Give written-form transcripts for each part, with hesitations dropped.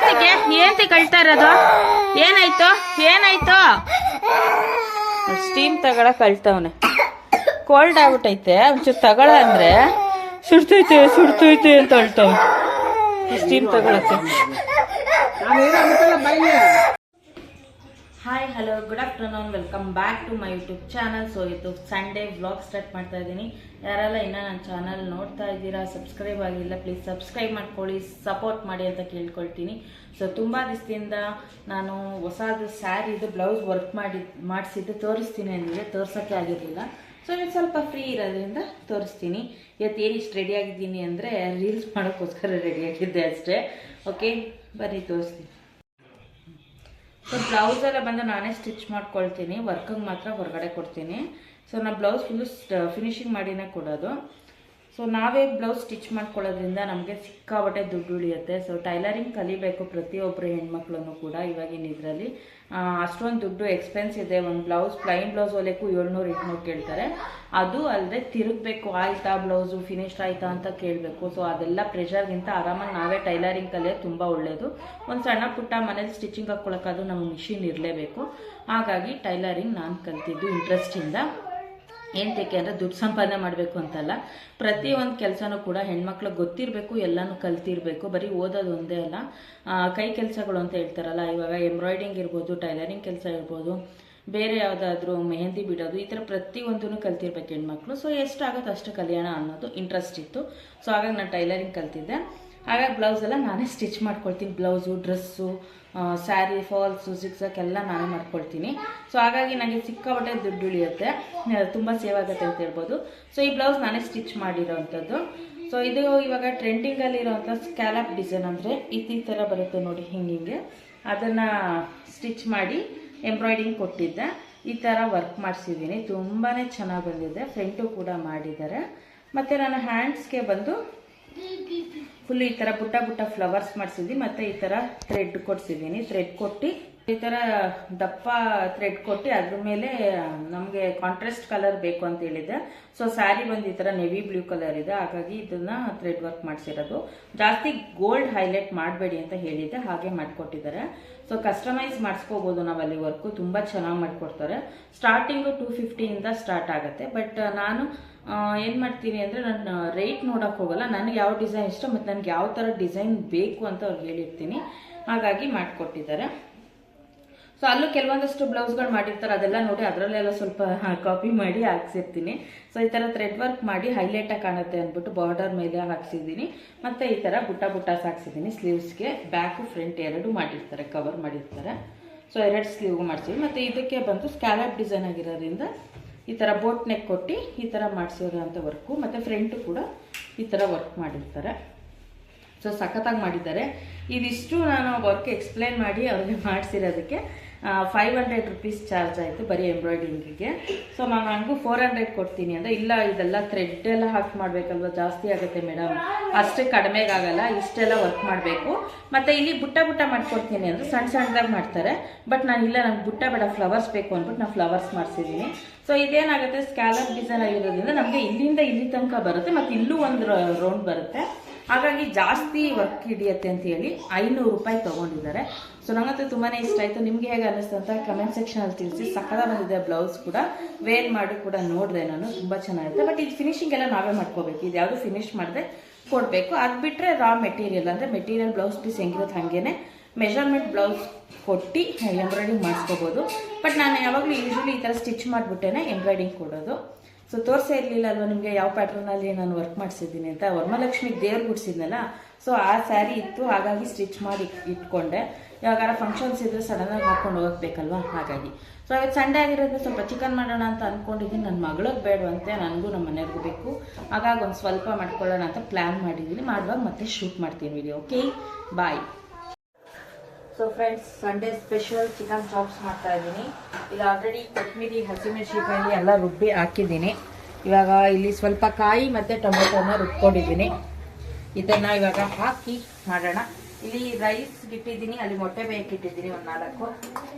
ಏಂತಿ ಕಳ್ತಾ ಇರೋದು? ಏನಾಯ್ತು? Steam ತಗೊಳ ಕಳ್ತವನೆ. Cold ಆಗ್ಬಿಟ್ಟೈತೆ, ಒಂಚೂರು ತಗೊಳ ಅಂದ್ರೆ ಸುಡ್ತೈತೆ ಅಂತ ಹೇಳ್ತಾವ. ಸ್ಟೀಮ್ ತಗೊಳಕ್ಕೆ. Hi hello good afternoon, welcome back to my YouTube channel. So ಇದು ಸಂಡೇ ವ್ಲಾಗ್ ಸ್ಟಾರ್ಟ್ ಮಾಡ್ತಾ ಇದ್ದೀನಿ. ಯಾರೆಲ್ಲ ಇನ್ನೂ ನನ್ನ ಚಾನಲ್ ನೋಡ್ತಾ ಇದ್ದೀರಾ, ಸಬ್ಸ್ಕ್ರೈಬ್ ಆಗಿಲ್ಲ, ಪ್ಲೀಸ್ ಸಬ್ಸ್ಕ್ರೈಬ್ ಮಾಡ್ಕೊಳ್ಳಿ, ಸಪೋರ್ಟ್ ಮಾಡಿ ಅಂತ ಕೇಳ್ಕೊಳ್ತೀನಿ. ಸೊ ತುಂಬ ದಿವಸದಿಂದ ನಾನು ಹೊಸದು ಸ್ಯಾರಿದು ಬ್ಲೌಸ್ ವರ್ಕ್ ಮಾಡಿಸಿದ್ದು ತೋರಿಸ್ತೀನಿ ಅಂದರೆ ತೋರ್ಸೋಕ್ಕೆ ಆಗಿರಲಿಲ್ಲ. ಸೊ ಇವತ್ತು ಸ್ವಲ್ಪ ಫ್ರೀ ಇರೋದ್ರಿಂದ ತೋರಿಸ್ತೀನಿ. ಇವತ್ತು ಏನಿಷ್ಟು ರೆಡಿ ಆಗಿದ್ದೀನಿ ಅಂದರೆ ರೀಲ್ಸ್ ಮಾಡೋಕ್ಕೋಸ್ಕರ ರೆಡಿಯಾಗಿದ್ದೆ ಅಷ್ಟೇ. ಓಕೆ, ಬನ್ನಿ ತೋರಿಸ್ತೀನಿ. ಸೊ ಬ್ಲೌಸೆಲ್ಲ ಬಂದು ನಾನೇ ಸ್ಟಿಚ್ ಮಾಡ್ಕೊಳ್ತೀನಿ, ವರ್ಕಿಗೆ ಮಾತ್ರ ಹೊರಗಡೆ ಕೊಡ್ತೀನಿ. ಸೊ ನಾನು ಬ್ಲೌಸ್ ಫುಲ್ಲು ಫಿನಿಶಿಂಗ್ ಮಾಡಿನೇ ಕೊಡೋದು. ಸೊ ನಾವೇ ಬ್ಲೌಸ್ ಸ್ಟಿಚ್ ಮಾಡ್ಕೊಳ್ಳೋದ್ರಿಂದ ನಮಗೆ ಸಿಕ್ಕಾಬಟ್ಟೆ ದುಡ್ಡು ಉಳಿಯುತ್ತೆ. ಸೊ ಟೈಲರಿಂಗ್ ಕಲಿಬೇಕು ಪ್ರತಿಯೊಬ್ಬರು ಹೆಣ್ಮಕ್ಳೂ ಕೂಡ ಇವಾಗಿನ ಇದರಲ್ಲಿ. ಅಷ್ಟೊಂದು ದುಡ್ಡು ಎಕ್ಸ್ಪೆನ್ಸ್ ಇದೆ. ಒಂದು ಬ್ಲೌಸ್ ಪ್ಲೈನ್ ಬ್ಲೌಸ್ ಹೊಲಿಯಕ್ಕೂ 700-800 ಕೇಳ್ತಾರೆ. ಅದು ಅಲ್ಲದೆ ತಿರುಗಬೇಕು, ಆಯಿತಾ ಬ್ಲೌಸು ಫಿನಿಶ್ ಆಯಿತಾ ಅಂತ ಕೇಳಬೇಕು. ಸೊ ಅದೆಲ್ಲ ಪ್ರೆಷರ್ಗಿಂತ ಆರಾಮಾಗಿ ನಾವೇ ಟೈಲರಿಂಗ್ ಕಲಿಯೋದು ತುಂಬ ಒಳ್ಳೆಯದು. ಒಂದು ಸಣ್ಣ ಪುಟ್ಟ ಮನೇಲಿ ಸ್ಟಿಚಿಂಗ್ ಹಾಕ್ಕೊಳ್ಳೋಕ್ಕಾದ್ರೂ ನಮಗೆ ಮಿಷಿನ್ ಇರಲೇಬೇಕು. ಹಾಗಾಗಿ ಟೈಲರಿಂಗ್ ನಾನು ಕಲ್ತಿದ್ದು ಇಂಟ್ರೆಸ್ಟಿಂದ. ಏನಕ್ಕೆ ಅಂದರೆ ದುಡ್ಡು ಸಂಪಾದನೆ ಮಾಡಬೇಕು ಅಂತಲ್ಲ, ಪ್ರತಿಯೊಂದು ಕೆಲಸನೂ ಕೂಡ ಹೆಣ್ಮಕ್ಳಿಗೆ ಗೊತ್ತಿರಬೇಕು, ಎಲ್ಲನೂ ಕಲ್ತಿರಬೇಕು. ಬರೀ ಓದೋದು ಒಂದೇ ಅಲ್ಲ, ಕೈ ಕೆಲಸಗಳು ಅಂತ ಹೇಳ್ತಾರಲ್ಲ, ಇವಾಗ ಎಂಬ್ರಾಯ್ಡಿಂಗ್ ಇರ್ಬೋದು, ಟೈಲರಿಂಗ್ ಕೆಲಸ ಇರ್ಬೋದು, ಬೇರೆ ಯಾವುದಾದ್ರೂ ಮೆಹಂದಿ ಬಿಡೋದು, ಈ ಥರ ಪ್ರತಿಯೊಂದೂ ಕಲ್ತಿರ್ಬೇಕು ಹೆಣ್ಮಕ್ಳು. ಸೊ ಎಷ್ಟಾಗುತ್ತೆ ಅಷ್ಟು ಕಲಿಯೋಣ ಅನ್ನೋದು ಇಂಟ್ರೆಸ್ಟ್ ಇತ್ತು. ಸೊ ಹಾಗಾಗಿ ನಾನು ಟೈಲರಿಂಗ್ ಕಲ್ತಿದ್ದೆ. ಹಾಗಾಗಿ ಬ್ಲೌಸ್ ಎಲ್ಲ ನಾನೇ ಸ್ಟಿಚ್ ಮಾಡ್ಕೊಳ್ತೀನಿ. ಬ್ಲೌಸು, ಡ್ರೆಸ್ಸು, ಸ್ಯಾರಿ, ಫಾಲ್ಸು, ಜಿಗ್ಸಾಕ್ ಎಲ್ಲ ನಾನೇ ಮಾಡ್ಕೊಳ್ತೀನಿ. ಸೊ ಹಾಗಾಗಿ ನನಗೆ ಸಿಕ್ಕಾಪಟ್ಟೆ ದುಡ್ಡು ಉಳಿಯುತ್ತೆ, ತುಂಬ ಸೇವ್ ಆಗುತ್ತೆ ಅಂತ ಹೇಳ್ಬೋದು. ಸೊ ಈ ಬ್ಲೌಸ್ ನಾನೇ ಸ್ಟಿಚ್ ಮಾಡಿರೋವಂಥದ್ದು. ಸೊ ಇದು ಇವಾಗ ಟ್ರೆಂಡಿಂಗಲ್ಲಿರೋವಂಥ ಸ್ಕ್ಯಾಲಪ್ ಡಿಸೈನ್ ಅಂದರೆ ಈ ಥರ ಬರುತ್ತೆ ನೋಡಿ, ಹಿಂಗೆ ಅದನ್ನು ಸ್ಟಿಚ್ ಮಾಡಿ ಎಂಬ್ರಾಯ್ಡಿಂಗ್ ಕೊಟ್ಟಿದ್ದೆ. ಈ ಥರ ವರ್ಕ್ ಮಾಡಿಸಿದ್ದೀನಿ, ತುಂಬಾ ಚೆನ್ನಾಗಿ ಬಂದಿದೆ. ಫ್ರಂಟು ಕೂಡ ಮಾಡಿದ್ದಾರೆ. ಮತ್ತು ನಾನು ಹ್ಯಾಂಡ್ಸ್ಗೆ ಬಂದು ಫುಲ್ ಈ ಥರ ಪುಟ್ಟ ಫ್ಲವರ್ಸ್ ಮಾಡಿಸಿದ್ವಿ. ಮತ್ತು ಈ ಥರ ಥ್ರೆಡ್ ಕೊಡ್ಸಿದ್ದೀನಿ. ಥ್ರೆಡ್ ಕೊಟ್ಟು ಈ ಥರ ದಪ್ಪ ಥ್ರೆಡ್ ಕೊಟ್ಟು ಅದ್ರ ಮೇಲೆ ನಮಗೆ ಕಾಂಟ್ರಾಸ್ಟ್ ಕಲರ್ ಬೇಕು ಅಂತ ಹೇಳಿದ್ದೆ. ಸೊ ಸ್ಯಾರಿ ಬಂದು ಈ ಥರ ನೆವಿ ಬ್ಲೂ ಕಲರ್ ಇದೆ, ಹಾಗಾಗಿ ಇದನ್ನು ಥ್ರೆಡ್ ವರ್ಕ್ ಮಾಡಿಸಿರೋದು. ಜಾಸ್ತಿ ಗೋಲ್ಡ್ ಹೈಲೈಟ್ ಮಾಡಬೇಡಿ ಅಂತ ಹೇಳಿದ್ದೆ, ಹಾಗೆ ಮಾಡಿಕೊಟ್ಟಿದ್ದಾರೆ. ಸೊ ಕಸ್ಟಮೈಸ್ ಮಾಡಿಸ್ಕೋಬೋದು ನಾವು ಅಲ್ಲಿ ವರ್ಕು, ತುಂಬ ಚೆನ್ನಾಗಿ ಮಾಡಿಕೊಡ್ತಾರೆ. ಸ್ಟಾರ್ಟಿಂಗು 250ಇಂದ ಸ್ಟಾರ್ಟ್ ಆಗುತ್ತೆ. ಬಟ್ ನಾನು ಏನು ಮಾಡ್ತೀನಿ ಅಂದರೆ ನಾನು ರೇಟ್ ನೋಡೋಕ್ಕೆ ಹೋಗಲ್ಲ, ನನಗೆ ಯಾವ ಡಿಸೈನ್ ಇಷ್ಟ ಮತ್ತು ನನಗೆ ಯಾವ ಥರ ಡಿಸೈನ್ ಬೇಕು ಅಂತ ಅವ್ರಿಗೆ ಹೇಳಿರ್ತೀನಿ, ಹಾಗಾಗಿ ಮಾಡಿಕೊಟ್ಟಿದ್ದಾರೆ. ಸೊ ಅಲ್ಲೂ ಕೆಲವೊಂದಷ್ಟು ಬ್ಲೌಸ್ಗಳು ಮಾಡಿರ್ತಾರೆ, ಅದೆಲ್ಲ ನೋಡಿ ಅದರಲ್ಲೆಲ್ಲ ಸ್ವಲ್ಪ ಕಾಪಿ ಮಾಡಿ ಹಾಕ್ಸಿರ್ತೀನಿ. ಸೊ ಈ ಥರ ಥ್ರೆಡ್ ವರ್ಕ್ ಮಾಡಿ ಹೈಲೈಟಾಗಿ ಕಾಣುತ್ತೆ ಅಂದ್ಬಿಟ್ಟು ಬಾರ್ಡರ್ ಮೇಲೆ ಹಾಕ್ಸಿದ್ದೀನಿ. ಮತ್ತು ಈ ಥರ ಬುಟ್ಟಾಸ್ ಹಾಕ್ಸಿದ್ದೀನಿ. ಸ್ಲೀವ್ಸ್ಗೆ ಬ್ಯಾಕು ಫ್ರಂಟ್ ಎರಡು ಮಾಡಿರ್ತಾರೆ, ಕವರ್ ಮಾಡಿರ್ತಾರೆ. ಸೊ 2 ಸ್ಲೀವ್ಗೂ ಮಾಡಿಸಿದ್ವಿ. ಮತ್ತು ಇದಕ್ಕೆ ಬಂದು ಸ್ಕ್ಯಾಲಪ್ ಡಿಸೈನ್ ಆಗಿರೋದ್ರಿಂದ ಈ ಥರ ಬೋಟ್ ನೆಕ್ ಕೊಟ್ಟು ಈ ಥರ ಮಾಡಿಸಿರೋ ಅಂಥ ವರ್ಕು. ಮತ್ತು ಫ್ರಂಟು ಕೂಡ ಈ ಥರ ವರ್ಕ್ ಮಾಡಿರ್ತಾರೆ. ಸೊ ಸಖತ್ತಾಗಿ ಮಾಡಿದ್ದಾರೆ. ಇದಿಷ್ಟು ನಾನು ವರ್ಕ್ ಎಕ್ಸ್ಪ್ಲೇನ್ ಮಾಡಿ ಅವ್ರಿಗೆ ಮಾಡಿಸಿರೋದಕ್ಕೆ 500 ರುಪೀಸ್ ಚಾರ್ಜ್ ಆಯಿತು ಬರೀ ಎಂಬ್ರಾಯ್ಡಿಂಗಿಗೆ. ಸೊ ನಾನು ನನಗೂ 400 ಕೊಡ್ತೀನಿ ಅಂದರೆ, ಇಲ್ಲ ಇದೆಲ್ಲ ಥ್ರೆಡ್ ಎಲ್ಲ ಹಾಕಿ ಮಾಡಬೇಕಲ್ವ, ಜಾಸ್ತಿ ಆಗುತ್ತೆ ಮೇಡಮ್, ಅಷ್ಟೇ ಕಡಿಮೆಗಾಗಲ್ಲ, ಇಷ್ಟೆಲ್ಲ ವರ್ಕ್ ಮಾಡಬೇಕು. ಮತ್ತು ಇಲ್ಲಿ ಬುಟ್ಟ ಮಾಡ್ಕೊಡ್ತೀನಿ ಅಂದರೆ ಸಣ್ಣದಾಗಿ ಮಾಡ್ತಾರೆ. ಬಟ್ ನಾನು ಇಲ್ಲ, ನನಗೆ ಬುಟ್ಟ ಬೇಡ, ಫ್ಲವರ್ಸ್ ಬೇಕು ಅಂದ್ಬಿಟ್ಟು ನಾನು ಫ್ಲವರ್ಸ್ ಮಾಡಿಸಿದ್ದೀನಿ. ಸೊ ಇದೇನಾಗುತ್ತೆ, ಸ್ಕ್ಯಾಲಪ್ ಡಿಸೈನ್ ಆಗಿರೋದ್ರಿಂದ ನಮಗೆ ಇಲ್ಲಿಂದ ಇಲ್ಲಿ ತನಕ ಬರುತ್ತೆ, ಮತ್ತು ಇಲ್ಲೂ ಒಂದು ರೌಂಡ್ ಬರುತ್ತೆ. ಹಾಗಾಗಿ ಜಾಸ್ತಿ ವರ್ಕ್ ಹಿಡಿಯುತ್ತೆ ಅಂತ ಹೇಳಿ 500 ರೂಪಾಯಿ ತೊಗೊಂಡಿದ್ದಾರೆ. ಸೊ ನನಗಂತೂ ತುಂಬಾ ಇಷ್ಟ ಆಯಿತು. ನಿಮಗೆ ಹೇಗೆ ಅನ್ನಿಸ್ತು ಅಂತ ಕಮೆಂಟ್ ಸೆಕ್ಷನಲ್ಲಿ ತಿಳಿಸಿ. ಸಕ್ಕತ್ತಾಗಿ ಬಂದಿದೆ ಬ್ಲೌಸ್ ಕೂಡ, ವೇರ್ ಮಾಡಿ ಕೂಡ ನೋಡಿದೆ ನಾನು, ತುಂಬ ಚೆನ್ನಾಗಿರುತ್ತೆ. ಬಟ್ ಇದು ಫಿನಿಶಿಂಗ್ ಎಲ್ಲ ನಾವೇ ಮಾಡ್ಕೋಬೇಕು, ಇದು ಯಾವುದು ಫಿನಿಶ್ ಮಾಡಿದೆ ಕೊಡಬೇಕು. ಅದು ಬಿಟ್ಟರೆ ರಾ ಮೆಟೀರಿಯಲ್ ಅಂದರೆ ಮೆಟೀರಿಯಲ್ ಬ್ಲೌಸ್ ಪೀಸ್ ಹೆಂಗಿರುತ್ತೆ ಹಾಗೇನೆ ಮೆಜರ್ಮೆಂಟ್ ಬ್ಲೌಸ್ ಕೊಟ್ಟು ಎಂಬ್ರಾಯ್ಡಿಂಗ್ ಮಾಡಿಸ್ಕೋಬೋದು. ಬಟ್ ನಾನು ಯಾವಾಗಲೂ ಯೂಶ್ವಲಿ ಈ ಥರ ಸ್ಟಿಚ್ ಮಾಡಿಬಿಟ್ಟೇನೆ ಎಂಬ್ರಾಯ್ಡಿಂಗ್ ಕೊಡೋದು. ಸೊ ತೋರಿಸೇ ಇರಲಿಲ್ಲ ಅಲ್ವ ನಿಮಗೆ ಯಾವ ಪ್ಯಾಟ್ರನಲ್ಲಿ ನಾನು ವರ್ಕ್ ಮಾಡಿಸಿದ್ದೀನಿ ಅಂತ. ವರಮಹಾಲಕ್ಷ್ಮಿಗೆ ದೇವ್ರು ಗುಡಿಸಿದ್ನಲ್ಲ, ಸೊ ಆ ಸ್ಯಾರಿ ಇತ್ತು, ಹಾಗಾಗಿ ಸ್ಟಿಚ್ ಮಾಡಿ ಇಟ್ಕೊಂಡೆ. ಯಾವಾಗಾರ ಫಂಕ್ಷನ್ಸ್ ಇದ್ದರೆ ಸಡನ್ನಾಗಿ ಹಾಕ್ಕೊಂಡು ಹೋಗಬೇಕಲ್ವ, ಹಾಗಾಗಿ. ಸೊ ಇವತ್ತು ಸಂಡೇ ಆಗಿರೋದ್ರೆ ಸ್ವಲ್ಪ ಚಿಕನ್ ಮಾಡೋಣ ಅಂತ ಅಂದ್ಕೊಂಡಿದ್ದೀನಿ. ನನ್ನ ಮಗಳಿಗೆ ಬೇಡವಂತೆ, ನನಗೂ ನಮ್ಮ ಮನೆಯವ್ರಿಗೂ ಬೇಕು, ಹಾಗಾಗಿ ಒಂದು ಸ್ವಲ್ಪ ಮಾಡ್ಕೊಳ್ಳೋಣ ಅಂತ ಪ್ಲ್ಯಾನ್ ಮಾಡಿದ್ದೀನಿ. ಮಾಡುವಾಗ ಮತ್ತೆ ಶೂಟ್ ಮಾಡ್ತೀನಿ video. Okay, bye. So friends, Sunday special chicken chops ಮಾಡ್ತಾ ಇದ್ದೀನಿ. ಇದು ಆಲ್ರೆಡಿ ಕೊತ್ತಂಬರಿ, ಹಸಿಮೆಣಸಿನಕಾಯಿ ಎಲ್ಲ ರುಬ್ಬಿ ಹಾಕಿದ್ದೀನಿ. ಇವಾಗ ಇಲ್ಲಿ ಸ್ವಲ್ಪ ಕಾಯಿ ಮತ್ತು ಟೊಮೆಟೊನ ರುಬ್ಕೊಂಡಿದ್ದೀನಿ. ಇದನ್ನು ಇವಾಗ ಹಾಕಿ ಮಾಡೋಣ. ಇಲ್ಲಿ ರೈಸ್ ಇಟ್ಟಿದ್ದೀನಿ, ಅಲ್ಲಿ ಮೊಟ್ಟೆ ಬೇಯಿಟ್ಟಿದ್ದೀನಿ ಒಂದು 4.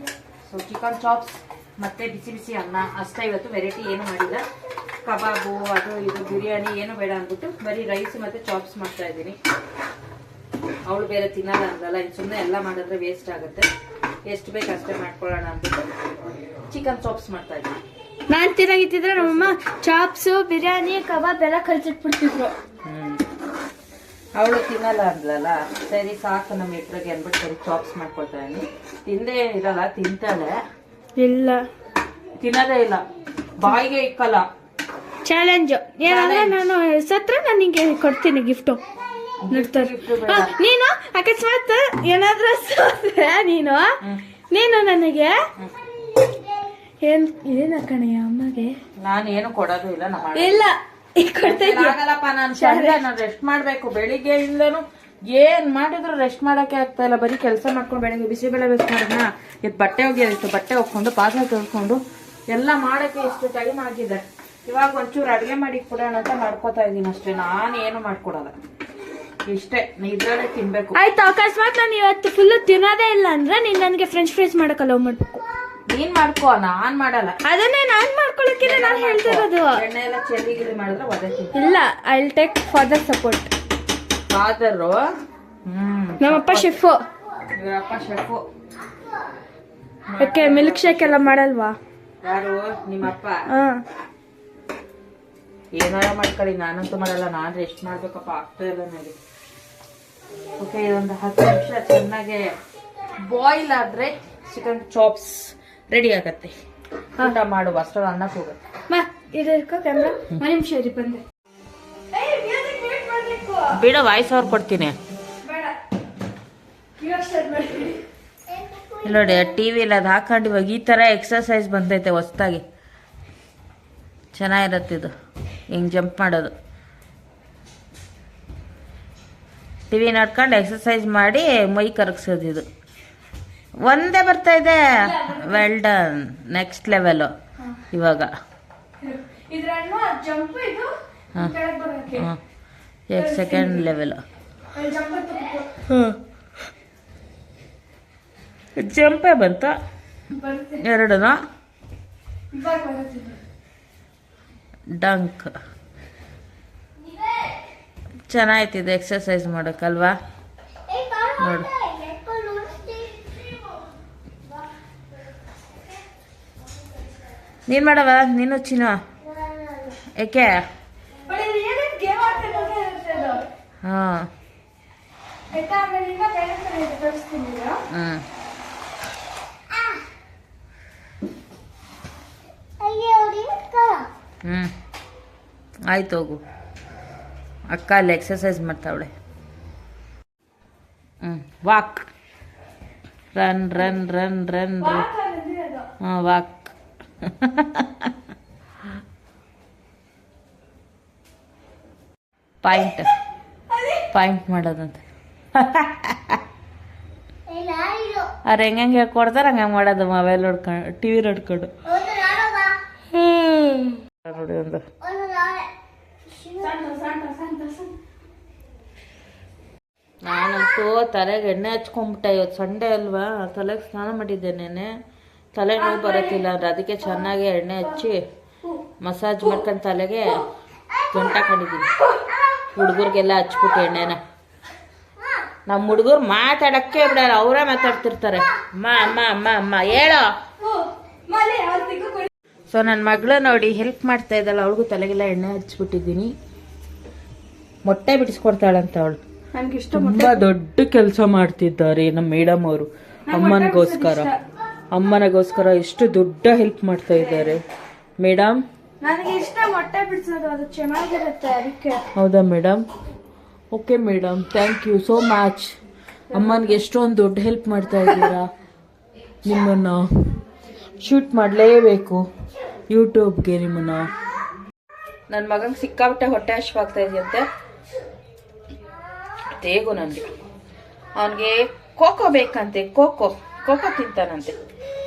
ಸೊ ಚಿಕನ್ ಚಾಪ್ಸ್ ಮತ್ತು ಬಿಸಿ ಅನ್ನ ಅಷ್ಟೇ. ಇವತ್ತು ವೆರೈಟಿ ಏನು ಮಾಡಿಲ್ಲ, ಕಬಾಬು ಅದು ಇದು ಬಿರಿಯಾನಿ ಏನು ಬೇಡ ಅಂದ್ಬಿಟ್ಟು ಬರೀ ರೈಸ್ ಮತ್ತು ಚಾಪ್ಸ್ ಮಾಡ್ತಾ ಇದ್ದೀನಿ. ಅವಳು ಬೇರೆ ತಿನ್ನಲ್ಲ ಅಂದಲ್ಲ, ಇನ್ನು ಸುಮ್ಮನೆ ಎಲ್ಲ ಮಾಡಿದ್ರೆ ವೇಸ್ಟ್ ಆಗುತ್ತೆ, ಎಷ್ಟು ಬೇಕು ಅಷ್ಟೇ ಮಾಡ್ಕೊಳ್ಳೋಣ ಅಂದ್ಬಿಟ್ಟು ಚಿಕನ್ ಚಾಪ್ಸ್ ಮಾಡ್ತಾ ಇದ್ದೀನಿ. ನಾನ್ ತಿನ್ನಾಗಿತ್ತಿದ್ರೆ ನಮ್ಮಮ್ಮ ಚಾಪ್ಸು ಬಿರಿಯಾನಿ ಕಬಾಬ್ ಎಲ್ಲ ಕಲ್ಸಿಟ್ಬಿಡ್ತಿದ್ರು. ಅವಳು ತಿನ್ನಲ್ಲ ಅಂದ್ಲಲ್ಲ, ಸರಿ ಸಾಕು ನಮ್ಮ ಇಬ್ಬರಿಗೆ ಅಂದ್ಬಿಟ್ಟು ಸರಿ ಚಾಪ್ಸ್ ಮಾಡ್ಕೊಳ್ತಾ ಇದ್ದೀನಿ. ತಿಂದೇ ಇರಲ್ಲ, ತಿಂತಾಳೆ. ಇಲ್ಲ ತಿನ್ನೋದೇ ಇಲ್ಲ, ಬಾಯಿಗೆ ಇಕ್ಕಲ್ಲ. ಚಾಲೆಂಜ್ ಏನಂದ್ರೆ ನಾನು ಸತ್ರ ನನಗೆ ಕೊಡ್ತೀನಿ ಗಿಫ್ಟು. ನೀನು ಅಕಸ್ಮಾತ್ ಏನಾದ್ರೂ ಸೋತ್ರೆ ನೀನು ನನಗೆ ಏನ ಕಣಯ್ಯ ಅಮ್ಮಗೆ ನಾನು ಏನು ಕೊಡೋದು ಇಲ್ಲ. ಇಲ್ಲ ಆಗಲ್ಲಪ್ಪ, ನಾನು ರೆಸ್ಟ್ ಮಾಡ್ಬೇಕು. ಬೆಳಿಗ್ಗೆಯಿಂದನು ಏನ್ ಮಾಡಿದ್ರು ರೆಸ್ಟ್ ಮಾಡಕ್ಕೆ ಆಗ್ತಾ ಇಲ್ಲ. ಬರೀ ಕೆಲಸ ಮಾಡ್ಕೊಂಡು ಬೆಳಿಗ್ಗೆ ಬಿಸಿಬೇಳೆ ಬೇಯಿಸಿ ಮಾಡಿದ್ನ, ಇದು ಬಟ್ಟೆ ಒಗೆಯೋದಿತ್ತು, ಬಟ್ಟೆ ಹೋಗ್ಕೊಂಡು ಪಾತ್ರೆ ತೊಳ್ಕೊಂಡು ಎಲ್ಲ ಮಾಡಕ್ಕೆ ಎಷ್ಟು ಟೈಮ್ ಆಗಿದೆ. ಇವಾಗ ಒಂಚೂರು ಅಡುಗೆ ಮಾಡಿ ಕೊಡೋಣ ಅಂತ ಮಾಡ್ಕೋತಾ ಇದೀನಿ ಅಷ್ಟೇ. ನಾನು ಏನು ಮಾಡ್ಕೊಡಲ್ಲ, ಇಷ್ಟೇ ಇದ್ರಲ್ಲೇ ತಿನ್ಬೇಕು. ಆಯ್ತು, ಅಕಸ್ಮಾತ್ ನಾನು ಇವತ್ತು ಫುಲ್ ತಿನ್ನೋದೇ ಇಲ್ಲ ಅಂದ್ರೆ ನೀನ್ ನನಗೆ ಫ್ರೆಂಚ್ ಫ್ರೈಸ್ ಮಾಡಕ್ ಅಲೋ ಮಾಡ್ಬೇಕು. ನೀನ್ ಮಾಡ್ಕೋ, ನಾನ್ ಮಾಡಲ್ಲ. ಅದನ್ನೇ ನಾನ್ ಮಾಡ್ಕೊಳಕ್ಕೆ ನಾನು ಹೇಳ್ತಿರೋದು. ಎಣ್ಣೆ ಎಲ್ಲ ಚೆಲ್ಲಿಗಿಲಿ ಮಾಡಿದ್ರೆ ಒದತಿ ಇಲ್ಲ. I will take father support. Father ನಮ್ಮಪ್ಪ ಶೆಫು. ಇವರಪ್ಪ ಶೆಫು. ಯಾಕೆ ಮಿಲ್ಕ್ ಶೇಕ್ ಎಲ್ಲ ಮಾಡಲ್ವಾ? ಯಾರು? ನಿಮ್ಮಪ್ಪ. ಏನಾರ ಮಾಡ್ಕೊಳ್ಳಿ, ನಾನಂತೂ ಮಾಡಲ್ಲ. ನಾನು ರೆಸ್ಟ್ ಮಾಡ್ಬೇಕಪ್ಪ, ಆಗ್ತಾ ಇಲ್ಲ ನನಗೆ. ಓಕೆ, ಇದೊಂದು 10 ನಿಮಿಷ ಚೆನ್ನಾಗಿ ಬಾಯ್ಲ್ ಆದ್ರೆ ಚಿಕನ್ ಚಾಪ್ಸ್ ರೆಡಿ ಆಗತ್ತೆ. ಊಟ ಮಾಡುವ ಅಷ್ಟರಲ್ಲಿ ಅನ್ನ ಹೋಗುತ್ತೆ. ಬಿಡ, ವಾಯ್ಸ್ ಅವ್ರು ಕೊಡ್ತೀನಿ. ನೋಡಿ ಟಿವಿಲಿ ಅದು ಹಾಕೊಂಡು ಇವಾಗ ಈ ತರ ಎಕ್ಸರ್ಸೈಸ್ ಬಂದೈತೆ ಹೊಸ್ದಾಗಿ, ಚೆನ್ನಾಗಿರತ್ತೆ ಇದು. ಹಿಂಗೆ ಜಂಪ್ ಮಾಡೋದು, ಟಿವಿ ನೋಡ್ಕೊಂಡು ಎಕ್ಸರ್ಸೈಸ್ ಮಾಡಿ ಮೈ ಕರಗಿಸೋದು. ಇದು ಒಂದೇ ಬರ್ತಾ ಇದೆ. Well done. ನೆಕ್ಸ್ಟ್ ಲೆವೆಲ್ ಇವಾಗ. Second level. ಜಂಪೇ ಬಂತ ಎರಡನ. ಡಂಕ್ ಚೆನ್ನಾಯ್ತಿದೆ ಎಕ್ಸರ್ಸೈಸ್ ಮಾಡೋಕ್ಕಲ್ವಾ? ನೋಡು, ನೀನ್ ಮಾಡವ? ನೀನು ಚಿನ್ನ ಏಕೆ? ಹಾಂ ಆಯ್ತು, ಹೋಗು. ಅಕ್ಕ ಅಲ್ಲಿ ಎಕ್ಸರ್ಸೈಸ್ ಮಾಡ್ತಾವಳೆ. Walk, run run run run run. ಹಾಂ, ವಾಕ್. ಪಾಯಿಂಟ್ ಮಾಡೋದಂತೆ. ಅವ್ರು ಹೆಂಗೆ ಹೇಳ್ಕೊಡ್ತಾರೆ ಹಂಗೆ ಮಾಡೋದು. ಮೊಬೈಲ್ ನೋಡ್ಕೊಂಡು, ಟಿವಿ ನೋಡ್ಕೊಂಡು. ನೋಡಿ ಒಂದು ನಾನಂತೂ ತಲೆಗೆ ಎಣ್ಣೆ ಹಚ್ಕೊಂಡ್ಬಿಟ್ಟೆ. ಇವತ್ತು ಸಂಡೇ ಅಲ್ವಾ, ತಲೆಗೆ ಸ್ನಾನ ಮಾಡಿದ್ದೆ ನೆನೆ. ತಲೆ ನೋವು ಬರೋಕ್ಕಿಲ್ಲ ಅಂದ್ರೆ ಅದಕ್ಕೆ ಚೆನ್ನಾಗಿ ಎಣ್ಣೆ ಹಚ್ಚಿ ಮಸಾಜ್ ಮಾಡ್ಕೊಂಡು ತಲೆಗೆ ಗಂಟಾಕೊಂಡಿದ್ದೀನಿ. ಹುಡುಗರಿಗೆಲ್ಲ ಹಚ್ಬಿಟ್ಟು ಎಣ್ಣೆನ. ನಮ್ಮ ಹುಡುಗರು ಮಾತಾಡೋಕ್ಕೆ ಬಿಡಲ್ಲ, ಅವರೇ ಮಾತಾಡ್ತಿರ್ತಾರೆ. ಅಮ್ಮ ಅಮ್ಮ ಅಮ್ಮ ಅಮ್ಮ ಹೇಳೋ. ಸೊ ನನ್ನ ಮಗಳು ನೋಡಿ ಹೆಲ್ಪ್ ಮಾಡ್ತಾ ಇದ್ದಲ್ಲ, ಅವಳಿಗೂ ತಲೆಗೆಲ್ಲ ಎಣ್ಣೆ ಹಚ್ಬಿಟ್ಟಿದ್ದೀನಿ. ಮೊಟ್ಟೆ ಬಿಡಿಸ್ಕೊಡ್ತಾಳಂತ ಅವಳು. ತುಂಬಾ ದೊಡ್ಡ ಕೆಲಸ ಮಾಡ್ತಿದ್ದಾರೆ ನಮ್ಮ ಮೇಡಮ್ ಅವರು. ಅಮ್ಮನಿಗೋಸ್ಕರ ಎಷ್ಟು ದೊಡ್ಡ ಹೆಲ್ಪ್ ಮಾಡ್ತಾ ಇದ್ದಾರೆ ಮೇಡಮ್. ನನಗೆ ಇಷ್ಟ ಮೊಟ್ಟೆ ಬಿಡಿಸೋದು, ಅದು ಚೆನ್ನಾಗಿರುತ್ತೆ ಅದಕ್ಕೆ. ಹೌದಾ madam? Okay madam, thank you so much. ಅಮ್ಮನಿಗೆ ಎಷ್ಟೊಂದು ದೊಡ್ಡ ಹೆಲ್ಪ್ ಮಾಡ್ತಾ ಇದ್ದೀರಾ. ನಿಮ್ಮನ್ನು ಶೂಟ್ ಮಾಡಲೇಬೇಕು ಯೂಟ್ಯೂಬ್ಗೆ ನಿಮ್ಮನ್ನ. ನನ್ನ ಮಗಂಗೆ ಸಿಕ್ಕಾಬಿಟ್ಟೆ ಹೊಟ್ಟೆ ಹಶ್ವಾಗ್ತಾ ಇದೆಯಂತೆ. ತೇಗು ನನಗೆ, ಅವನಿಗೆ ಕೋಕೋ ಬೇಕಂತೆ. ಕೋಕೋ ತಿಂತಾನಂತೆ.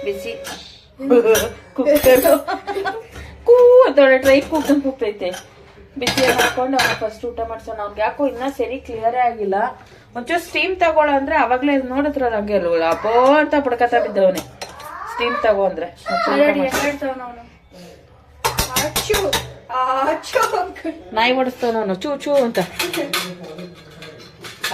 ಬಿಸಿ ಕೂ ಅಂತೇಳಿ ಡ್ರೈ ಕೂಗ್ತಂತ ಹೋಗ್ತೈತೆ. ಬಿಸಿಯಲ್ಲಿ ಹಾಕೊಂಡು ಅವನ ಫಸ್ಟ್ ಊಟ ಮಾಡ್ಸೋಣ. ಅವ್ನಿಗೆ ಯಾಕೋ ಇನ್ನೂ ಸರಿ ಕ್ಲಿಯರೇ ಆಗಿಲ್ಲ. ಒಂಚೂರು ಸ್ಟೀಮ್ ತಗೊಳ ಅಂದ್ರೆ ಅವಾಗಲೇ ನೋಡಿದ್ರ ನಂಗೆ ಅಪ್ಪೋ ಅಂತ ಪಡ್ಕತಾ ಬಿದ್ದವನೇ. ಸ್ಟೀಮ್ ತಗೋ ಅಂದ್ರೆ ನಾಯಿ ಓಡಿಸ್ತಾವ ನಾನು ಚೂ ಚೂ ಅಂತ.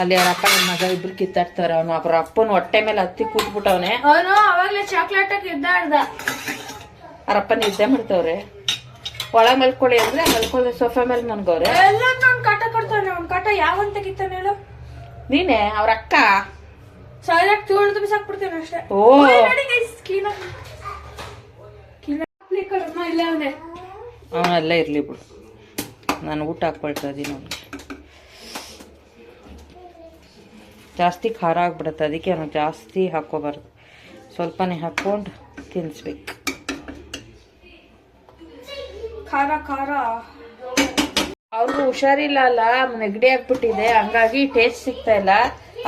ಅಲ್ಲಿ ಅವ್ರ ಅಪ್ಪ ನನ್ನ ಮಗ ಇಬ್ರು ಕಿತ್ತಾಡ್ತಾರ. ಅವನು ಅವ್ರ ಅಪ್ಪನ ಹೊಟ್ಟೆ ಮೇಲೆ ಹತ್ತಿ ಕೂತ್ಬಿಟ್ಟವನೆ. ಅವನು ಅವಾಗ್ಲೇ ಚಾಕ್ಲೇಟ್ ಇದ್ದಾಡ್ದ. ಅವ್ರ ಅಪ್ಪ ನಿದ್ದೆ ಮಾಡ್ತವ್ರೆ. ಒಳಗ್ ಮಲ್ಕೊಳ್ಳಿ ಅಂದ್ರೆ ಮಲ್ಕೊಳ್ಳಿ, ಸೋಫಾ ಮೇಲೆ ನನ್ಗವ್ರೆ. ಎಲ್ಲ ಅವ್ನ್ ಕಾಟ ಕೊಡ್ತಾನೆ. ಅವ್ನ್ ಕಾಟ ಯಾವಂತ ಕಿತ್ತಾನೆ ಹೇಳು? ನೀನೆ ಅವ್ರ ಅಕ್ಕ. ಸಾಯ್ಲಾಕ್ ತುಳಿದು ಬಿಸಾಕ್ಬಿಡ್ತೇನೆ ಅಷ್ಟೇ. ಓ ಅಲ್ಲೇ ಇರ್ಲಿ ಬಿಡು, ನಾನು ಊಟ ಹಾಕೊಳ್ತಾ ಇದೀನಿ. ಅವ್ನಿಗೆ ಜಾಸ್ತಿ ಖಾರ ಆಗ್ಬಿಡುತ್ತೆ, ಅದಕ್ಕೆ ಅವ್ನು ಜಾಸ್ತಿ ಹಾಕೋಬಾರ್ದು, ಸ್ವಲ್ಪನೇ ಹಾಕೊಂಡು ತಿನ್ನಿಸ್ಬೇಕು. ಖಾರ ಖಾರ ಅವ್ರಿಗೂ ಹುಷಾರಿಲ್ಲ ಅಲ್ಲ, ನೆಗಡಿ ಆಗ್ಬಿಟ್ಟಿದೆ, ಹಂಗಾಗಿ ಟೇಸ್ಟ್ ಸಿಗ್ತಾ ಇಲ್ಲ.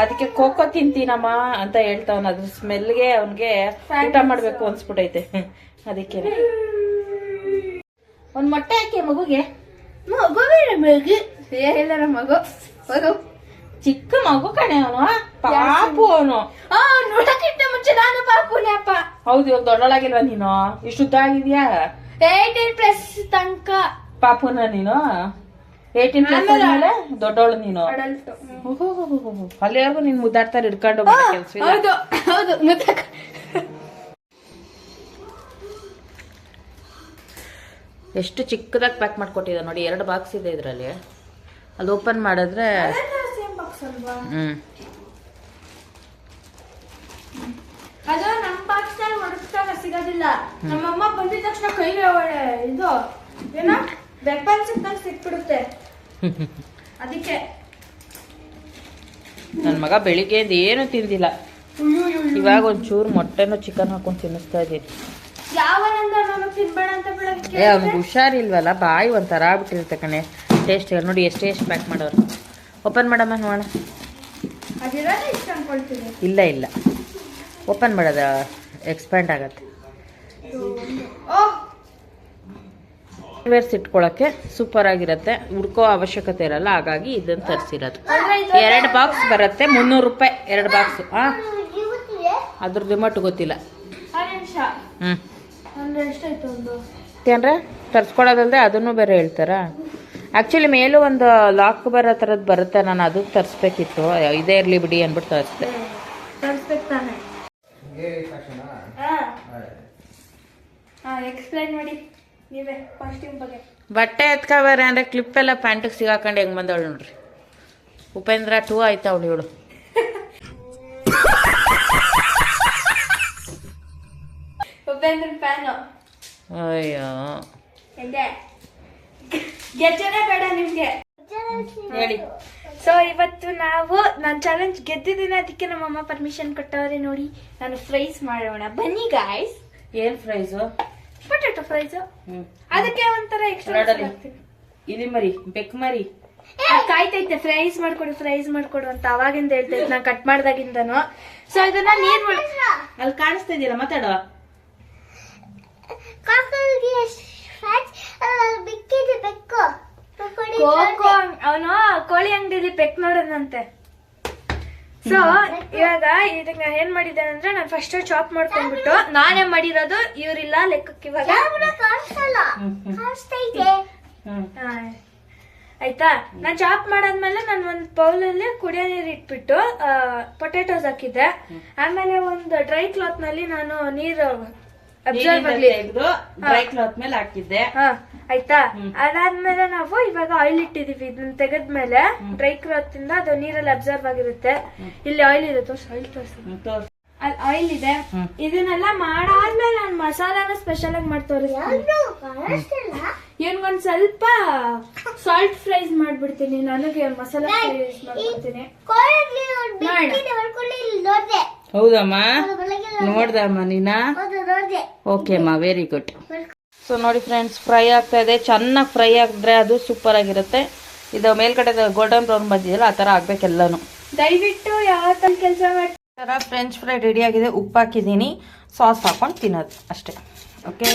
ಅದಕ್ಕೆ ಕೋಕೋ ತಿಂತೀನಮ್ಮ ಅಂತ ಹೇಳ್ತಾವನ. ಅದ್ರ ಸ್ಮೆಲ್ಗೆ ಅವನ್ಗೆ ಊಟ ಮಾಡ್ಬೇಕು ಅನ್ಸ್ಬಿಟ್ಟೈತೆ. ಅದಕ್ಕೆ ಒಂದ್ ಮೊಟ್ಟೆ ಹಾಕಿ ಮಗುಗೆ. ಎಲ್ಲರ ಮಗು ಚಿಕ್ಕ ಮಗು ಕಣೆ ಅವನು, ಪಾಪು ಅವನು. ನೋಡಕ್ಕಿಂತ ಮುಂಚೆ ನಾನು ಪಾಪುನೇ ಅಪ್ಪ. ಹೌದು, ಇವಾಗ ದೊಡ್ಡೊಳಗಿಲ್ವಾ ನೀನು? ಇಷ್ಟು ಉದ್ದ ಆಗಿದ್ಯಾ? 18+ ತನಕ ಪಾಪುನ ನೀನು. 18+ ಆದ್ಮೇಲೆ ದೊಡ್ಡವಳು ನೀನು. ಅಲ್ಲಿವರೆಗೂ ನೀನ್ ಮುದ್ದಾಡ್ತಾರೆ ಹಿಡ್ಕೊಂಡು ಕೆಲ್ಸ. ಹೌದು ಹೌದು. ಎಷ್ಟು ಚಿಕ್ಕದಾಗಿ ಪ್ಯಾಕ್ ಮಾಡ್ಕೊಟ್ಟಿದ್ದ ನೋಡಿ. 2 ಬಾಕ್ಸ್ ಇದೆ ಇದ್ರಲ್ಲಿ. ಅದು ಓಪನ್ ಮಾಡಿದ್ರೆ ಅದು ನಮ್ಮ ಬಾಕ್ಸ್ ಹೊರಟಾಗ ಸಿಗೋದಿಲ್ಲ. ನಮ್ಮಮ್ಮ ಬಂದಿದ ತಕ್ಷಣ ಕೈಗೆ ಇದು ಏನೋ ಬೆಪ್ಪಲ್ ಸಿಕ್ದಂಗ ಸಿಕ್ಬಿಡುತ್ತೆ. ಅದಕ್ಕೆ ನನ್ನ ಮಗ ಬೆಳಿಗ್ಗೆಯಿಂದ ಏನು ತಿಂದಿಲ್ಲ. ಇವಾಗ ಒಂಚೂರು ಮೊಟ್ಟೆನೂ ಚಿಕನ್ ಹಾಕೊಂಡು ತಿನ್ನಿಸ್ತಾ ಇದ್ದೀನಿ. ಯಾವನಂದ ನಾನು ತಿನ್ಬೇಡ ಅಂತ ಬೆಳಗ್ಗೆ. ಅವ್ನಿಗೆ ಹುಷಾರಿಲ್ವಲ್ಲ, ಬಾಯಿ ಒಂಥರ ಆಗ್ಬಿಟ್ಟಿರುತ್ತೆ ಕಣೆ. ಟೇಸ್ಟ್ ನೋಡಿ ಎಷ್ಟು ಪ್ಯಾಕ್ ಮಾಡೋರು. ಓಪನ್ ಮಾಡಮ್ಮ ನೋಡೋಣ. ಅದಿರೋದೇ ಇಷ್ಟ ಅನ್ಕೊಳ್ತೀನಿ. ಇಲ್ಲ ಓಪನ್ ಮಾಡೋದ ಎಕ್ಸ್ಪ್ಯಾಂಡ್ ಆಗತ್ತೆ. ವೇರ್ಸ್ ಇಟ್ಕೊಳಕ್ಕೆ ಸೂಪರ್ ಆಗಿರುತ್ತೆ, ಹುಡ್ಕೋ ಅವಶ್ಯಕತೆ ಇರಲ್ಲ. ಹಾಗಾಗಿ ಇದನ್ನ ತರಿಸಿರೋದು. 2 ಬಾಕ್ಸ್ ಬರುತ್ತೆ, 300 ರೂಪಾಯಿ 2 ಬಾಕ್ಸ್. ಅದ್ರ ರಿಮೋಟ್ ಗೊತ್ತಿಲ್ಲ. ಅಂದ್ರೆ ತರ್ಸ್ಕೊಳೋದಲ್ದೆ ಅದನ್ನು ಬೇರೆ ಹೇಳ್ತಾರ. ಆಕ್ಚುಲಿ ಮೇಲೂ ಒಂದು ಲಾಕ್ ಬರೋ ಥರದ್ದು ಬರುತ್ತೆ, ನಾನು ಅದಕ್ಕೆ ತರಿಸ್ಬೇಕಿತ್ತು. ಇದೇ ಇರಲಿ ಬಿಡಿ ಅಂದ್ಬಿಟ್ಟು ತರಿಸ್ದೆ. ಎಕ್ಸ್ಪ್ಲೈನ್ ಮಾಡಿ ನೀವೇ ಕಾಸ್ಟ್ಯೂಮ್ ಬಗ್ಗೆ. ಬಟ್ಟೆ ಎತ್ಕೊಬಾರೆ ಅಂದ್ರೆ ಕ್ಲಿಪ್ ಎಲ್ಲ ಪ್ಯಾಂಟಿಗೆ ಸಿಗಾಕೊಂಡು ಹೆಂಗ್ ಬಂದವಳು ನೋಡ್ರಿ. ಉಪೇಂದ್ರ 2 ಆಯ್ತಾ ಅವಳು ಇವಳು. ಉಪೇಂದ್ರ ಫ್ಯಾನು. ಅಯ್ಯೋ ಗೆಜ್ಜೆನೇ ಬೇಡ ನಿಮ್ಗೆ ಹೇಳಿ. ಸೊ ಇವತ್ತು ನಾವು ನನ್ನ ಚಾಲೆಂಜ್ ಗೆದ್ದಿದ್ದೀನಿ, ಅದಕ್ಕೆ ನಮ್ಮಮ್ಮ ಪರ್ಮಿಷನ್ ಕೊಟ್ಟವ್ರೆ. ನೋಡಿ, ನಾನು ಫ್ರೈಸ್ ಮಾಡೋಣ ಬನ್ನಿ ಗಾಯ್ಸ್. ಏನ್ ಫ್ರೈಸು? Potato fries. ಅದಕ್ಕೆ ಒಂಥರ ಎಕ್ಸ್ಟ್ರಾ ಇಲ್ಲಿ ಮರಿ ಬೆಕ್ ಮರಿ ಕಾಯ್ತೈತೆ. ಫ್ರೈಸ್ ಮಾಡ್ಕೊಡು ಅಂತ ಅವಾಗಿಂದ ಹೇಳ್ತೈತೆ, ನಾನು ಕಟ್ ಮಾಡ್ದಾಗಿಂದನು. ಸೊ ಇದನ್ನ ನೀರ್ ಅಲ್ಲಿ ಕಾಣಿಸ್ತಾ ಇದೆಯಲ್ಲ, ಮಾತಾಡುವ. ಅವನು ಕೋಳಿ ಅಂಗಡಿ ಬೆಕ್ ನೋಡೋದಂತೆ. ಸೊ ಇವಾಗ ಇದನ್ನ ಏನ್ ಮಾಡಿದ್ದೇನೆ ಅಂದ್ರೆ, ನಾನು ಫಸ್ಟ್ ಚಾಪ್ ಮಾಡ್ಕೊಂಡ್ಬಿಟ್ಟು ನಾನೇ ಮಾಡಿರೋದು, ಇವ್ರಿಲ್ಲ ಲೆಕ್ಕಕ್ಕೆ. ಇವಾಗ ಆಯ್ತಾ, ನಾನ್ ಚಾಪ್ ಮಾಡಾದ್ಮೇಲೆ ನಾನು ಒಂದ್ ಬೌಲಲ್ಲಿ ಕುಡಿಯೋ ನೀರು ಇಟ್ಬಿಟ್ಟು ಪೊಟ್ಯಾಟೋಸ್ ಹಾಕಿದ್ದೆ. ಆಮೇಲೆ ಒಂದು ಡ್ರೈ ಕ್ಲಾತ್ ನಲ್ಲಿ ನಾನು ನೀರು ಅಬ್ಸರ್ವ್ ಆಗ್ಲಿ ಡ್ರೈ ಕ್ಲಾತ್ ಮೇಲೆ ಹಾಕಿದ್ದೆ. ಆಯ್ತಾ, ಅದಾದ್ಮೇಲೆ ನಾವು ಇವಾಗ ಆಯಿಲ್ ಇಟ್ಟಿದೀವಿ. ಇದನ್ನ ತೆಗೆದ್ಮೇಲೆ ಡ್ರೈ ಕ್ಲಾತ್ ಇಂದ ಅದು ನೀರಲ್ಲಿ ಅಬ್ಸರ್ವ್ ಆಗಿರುತ್ತೆ. ಇಲ್ಲಿ ಆಯಿಲ್ ಇರುತ್ತೆ, ಆಯಿಲ್ ತೋರಿಸಿ. ಅಲ್ಲಿ ಆಯಿಲ್ ಇದೆ. ಇದನ್ನೆಲ್ಲ ಮಾಡಾದ್ಮೇಲೆ ನಾನು ಮಸಾಲಾನ ಸ್ಪೆಷಲ್ ಆಗಿ ಏನ್ಗೊಂದ್ ಸ್ವಲ್ಪ ಸಾಲ್ಟ್ ಫ್ರೈಸ್ ಮಾಡ್ಬಿಡ್ತೀನಿ. ನನಗೆ ಮಸಾಲಾ ಫ್ರೈಸ್ ಮಾಡ್ಬಿಡ್ತೀನಿ. ಹೌದಮ್ಮ, ನೋಡ್ದಮ್ಮ ನೀನಾ? ಓಕೆ ಅಮ್ಮ, ವೆರಿ ಗುಡ್. ಸೊ ನೋಡಿ ಫ್ರೆಂಡ್ಸ್, ಫ್ರೈ ಆಗ್ತಾ ಇದೆ. ಚೆನ್ನಾಗಿ ಫ್ರೈ ಆಗಿದ್ರೆ ಅದು ಸೂಪರ್ ಆಗಿರುತ್ತೆ. ಇದು ಮೇಲ್ಗಡೆ ಗೋಲ್ಡನ್ ಬ್ರೌನ್ ಬಂದಿದೆಯಲ್ಲ, ಆ ಥರ ಆಗ್ಬೇಕೆಲ್ಲನು. ದಯವಿಟ್ಟು ಯಾವ ತರ ಕೆಲಸ ಮಾಡಿ. ಫ್ರೆಂಚ್ ಫ್ರೈ ರೆಡಿ ಆಗಿದೆ. ಉಪ್ಪು ಹಾಕಿದ್ದೀನಿ, ಸಾಸ್ ಹಾಕೊಂಡು ತಿನ್ನೋದು ಅಷ್ಟೇ. ಓಕೆ,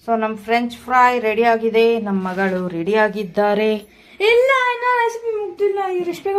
ಸೊ ನಮ್ಮ ಫ್ರೆಂಚ್ ಫ್ರೈ ರೆಡಿ ಆಗಿದೆ. ನಮ್ಮ ಮಗಳು ರೆಡಿ ಆಗಿದ್ದಾರೆ. ಇಲ್ಲ, ಇನ್ನೂ ರೆಸಿಪಿ ಮುಗ್ದಿಲ್ಲ. ಈ ರೆಸಿಪಿ